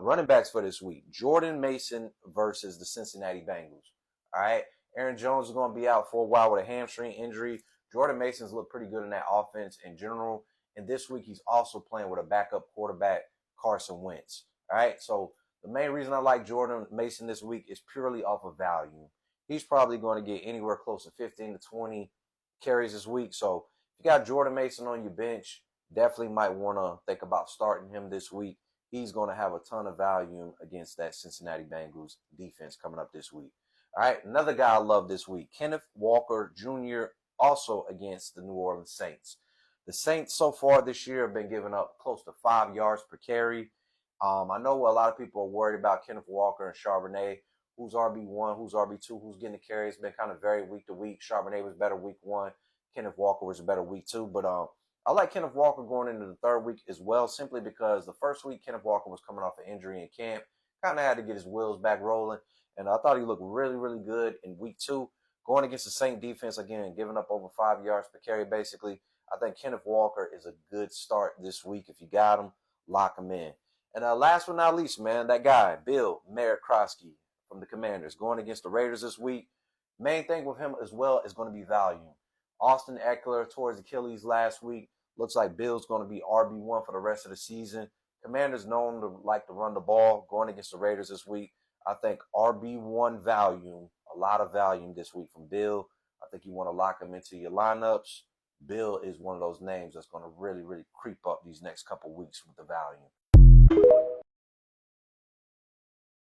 running backs for this week. Jordan Mason versus the Cincinnati Bengals. All right. Aaron Jones is going to be out for a while with a hamstring injury. Jordan Mason's looked pretty good in that offense in general. And this week, he's also playing with a backup quarterback, Carson Wentz. All right. So the main reason I like Jordan Mason this week is purely off of value. He's probably going to get anywhere close to 15 to 20 carries this week. So if you got Jordan Mason on your bench, definitely might want to think about starting him this week. He's going to have a ton of value against that Cincinnati Bengals defense coming up this week. All right, another guy I love this week, Kenneth Walker Jr., also against the New Orleans Saints. The Saints so far this year have been giving up close to 5 yards per carry. I know a lot of people are worried about Kenneth Walker and Charbonnet. Who's RB1, who's RB2, who's getting the carry. It's been kind of very week to week. Charbonnet was better week 1. Kenneth Walker was better week 2. But I like Kenneth Walker going into the third week as well, simply because the first week Kenneth Walker was coming off an injury in camp. Kind of had to get his wheels back rolling. And I thought he looked really, really good in week 2. Going against the Saint defense, again, giving up over 5 yards per carry, basically. I think Kenneth Walker is a good start this week. If you got him, lock him in. And last but not least, man, that guy, Bill Marokrosky from the Commanders, going against the Raiders this week. Main thing with him as well is going to be value. Austin Eckler towards Achilles last week. Looks like Bill's going to be RB1 for the rest of the season. Commanders known to like to run the ball. Going against the Raiders this week, I think RB1 value, a lot of value this week from Bill. I think you want to lock him into your lineups. Bill is one of those names that's going to really, really creep up these next couple weeks with the value.